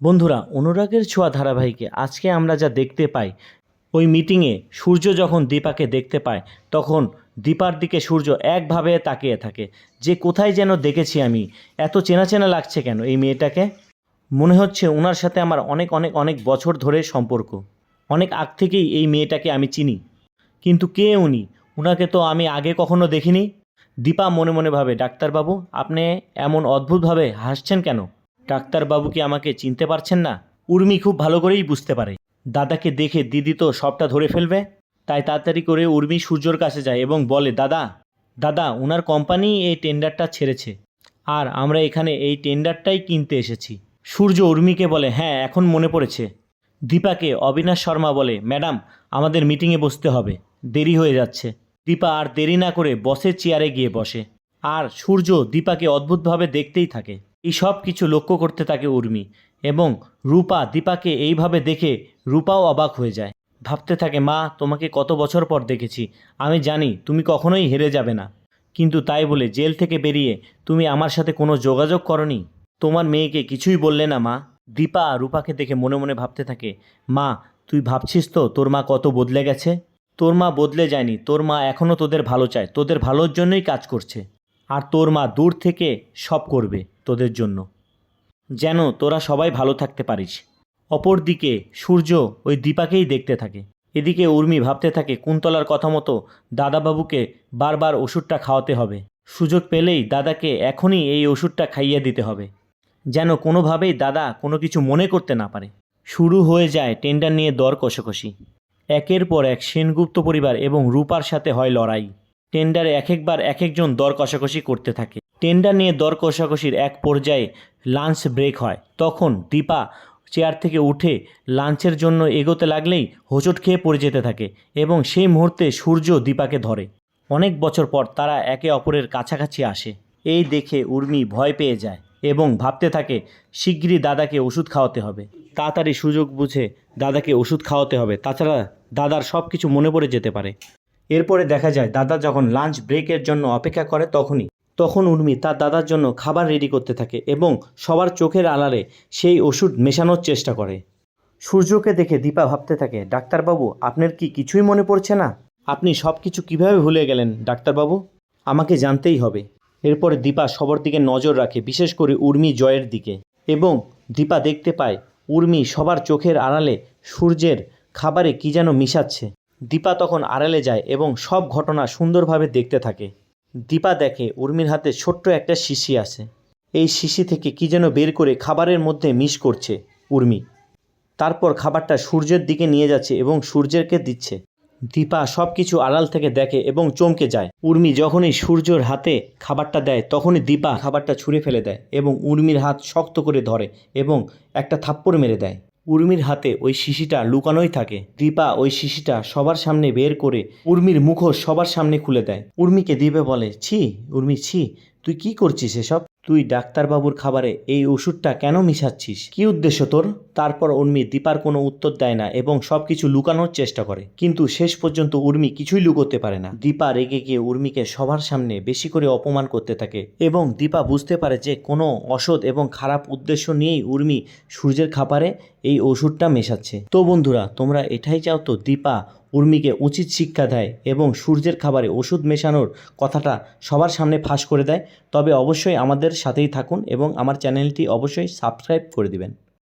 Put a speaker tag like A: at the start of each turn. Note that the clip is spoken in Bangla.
A: বন্ধুরা, অনুরাগের ছোঁয়া ধারাবাহিকে আজকে আমরা যা দেখতে পাই, ওই মিটিংয়ে সূর্য যখন দীপাকে দেখতে পায় তখন দীপার দিকে সূর্য একভাবে তাকিয়ে থাকে যে কোথায় যেন দেখেছি আমি। এত চেনা চেনা লাগছে কেন এই মেয়েটাকে? মনে হচ্ছে ওনার সাথে আমার অনেক অনেক অনেক বছর ধরে সম্পর্ক। অনেক আগ থেকেই এই মেয়েটাকে আমি চিনি, কিন্তু কে উনি? ওনাকে তো আমি আগে কখনো দেখিনি। দীপা মনে মনে ভাবে, ডাক্তারবাবু আপনি এমন অদ্ভুতভাবে হাসছেন কেন? ডাক্তারবাবু কি আমাকে চিনতে পারছেন না? উর্মি খুব ভালো করেই বুঝতে পারে দাদাকে দেখে দিদি তো সবটা ধরে ফেলবে। তাই তাড়াতাড়ি করে উর্মি সূর্যর কাছে যায় এবং বলে, দাদা দাদা ওনার কোম্পানি এই টেন্ডারটা ছেড়েছে, আর আমরা এখানে এই টেন্ডারটাই কিনতে এসেছি। সূর্য উর্মিকে বলে, হ্যাঁ এখন মনে পড়েছে। দীপাকে অবিনাশ শর্মা বলে, ম্যাডাম আমাদের মিটিংয়ে বসতে হবে, দেরি হয়ে যাচ্ছে। দীপা আর দেরি না করে বসের চেয়ারে গিয়ে বসে, আর সূর্য দীপাকে অদ্ভুতভাবে দেখতেই থাকে। এই সব কিছু লক্ষ্য করতে থাকে উর্মি, এবং রূপা দীপাকে এইভাবে দেখে রূপাও অবাক হয়ে যায়। ভাবতে থাকে, মা তোমাকে কত বছর পর দেখেছি, আমি জানি তুমি কখনোই হেরে যাবে না, কিন্তু তাই বলে জেল থেকে বেরিয়ে তুমি আমার সাথে কোনো যোগাযোগ করনি? তোমার মেয়েকে কিছুই বললে না মা? দীপা রূপাকে দেখে মনে মনে ভাবতে থাকে, মা তুই ভাবছিস তো তোর মা কত বদলে গেছে? তোর মা বদলে যায়নি, তোর মা এখনও তোদের ভালো চায়, তোদের ভালোর জন্যই কাজ করছে। আর তোর মা দূর থেকে সব করবে তোদের জন্য, যেন তোরা সবাই ভালো থাকতে পারিস। অপরদিকে সূর্য ওই দীপাকেই দেখতে থাকে। এদিকে উর্মি ভাবতে থাকে কুন্তলার কথা মতো দাদাবাবুকে বারবার ওষুধটা খাওয়াতে হবে। সুযোগ পেলেই দাদাকে এখনই এই ওষুধটা খাইয়ে দিতে হবে, যেন কোনোভাবেই দাদা কোনো কিছু মনে করতে না পারে। শুরু হয়ে যায় টেন্ডার নিয়ে দর কষাকষি। একের পর এক সেনগুপ্ত পরিবার এবং রূপার সাথে হয় লড়াই। টেন্ডারে এক একবার এক একজন দর কষাকষি করতে থাকে। টেন্ডার নিয়ে দর কষাকষির এক পর্যায়ে লাঞ্চ ব্রেক হয়। তখন দীপা চেয়ার থেকে উঠে লাঞ্চের জন্য এগোতে লাগলেই হোঁচট খেয়ে পড়ে যেতে থাকে, এবং সেই মুহূর্তে সূর্য দীপাকে ধরে। অনেক বছর পর তারা একে অপরের কাছাকাছি আসে। এই দেখে উর্মি ভয় পেয়ে যায় এবং ভাবতে থাকে শিগগিরই দাদাকে ওষুধ খাওয়াতে হবে। তাড়াতাড়ি সুযোগ বুঝে দাদাকে ওষুধ খাওয়াতে হবে, তাছাড়া দাদার সব কিছু মনে পড়ে যেতে পারে। এরপরে দেখা যায় দাদা যখন লাঞ্চ ব্রেকের জন্য অপেক্ষা করে তখন উর্মি তার দাদার জন্য খাবার রেডি করতে থাকে এবং সবার চোখের আড়ালে সেই ওষুধ মেশানোর চেষ্টা করে। সূর্যকে দেখে দীপা ভাবতে থাকে, ডাক্তারবাবু আপনার কি কিছুই মনে পড়ছে না? আপনি সব কিছু কীভাবে ভুলে গেলেন ডাক্তারবাবু? আমাকে জানতেই হবে। এরপরে দীপা সবার দিকে নজর রাখে, বিশেষ করে উর্মি জয়ের দিকে, এবং দীপা দেখতে পায় উর্মি সবার চোখের আড়ালে সূর্যের খাবারে কী যেন মিশাচ্ছে। দীপা তখন আড়ালে যায় এবং সব ঘটনা সুন্দরভাবে দেখতে থাকে। দীপা দেখে উর্মির হাতে ছোট্ট একটা শিশি আছে। এই শিশি থেকে কী যেন বের করে খাবারের মধ্যে মিশ করছে উর্মি। তারপর খাবারটা সূর্যের দিকে নিয়ে যাচ্ছে এবং সূর্যকে দিচ্ছে। দীপা সব কিছু আড়াল থেকে দেখে এবং চমকে যায়। উর্মি যখনই সূর্যর হাতে খাবারটা দেয় তখনই দীপা খাবারটা ছুঁড়ে ফেলে দেয় এবং উর্মির হাত শক্ত করে ধরে এবং একটা থাপ্পড় মেরে দেয়। উর্মির হাতে ওই শিশিটা লুকানোই থাকে। দীপা ওই শিশিটা সবার সামনে বের করে উর্মির মুখোশ সবার সামনে খুলে দেয়। উর্মিকে দীপা বলে, ছি উর্মি ছি, তুই কি করছিস এসব? তুই ডাক্তারবাবুর খাবারে এই ওষুধটা কেন মিশাচ্ছিস? কি উদ্দেশ্য তোর? তারপর উর্মি দীপার কোনো উত্তর দেয় না এবং সব কিছু লুকানোর চেষ্টা করে, কিন্তু শেষ পর্যন্ত উর্মি কিছুই লুকোতে পারে না। দীপা রেগে গিয়ে উর্মিকে সবার সামনে বেশি করে অপমান করতে থাকে এবং দীপা বুঝতে পারে যে কোনো অসৎ এবং খারাপ উদ্দেশ্য নিয়েই উর্মি সূর্যের খাবারে এই ওষুধটা মেশাচ্ছে। তো বন্ধুরা, তোমরা এটাই চাও তো দীপা উর্মিকে উচিত শিক্ষা দেয় এবং সূর্যের খাবারে ওষুধ মেশানোর কথাটা সবার সামনে ফাঁস করে দেয়? তবে অবশ্যই আমাদের সাথেই থাকুন এবং আমার চ্যানেলটি অবশ্যই সাবস্ক্রাইব করে দিবেন।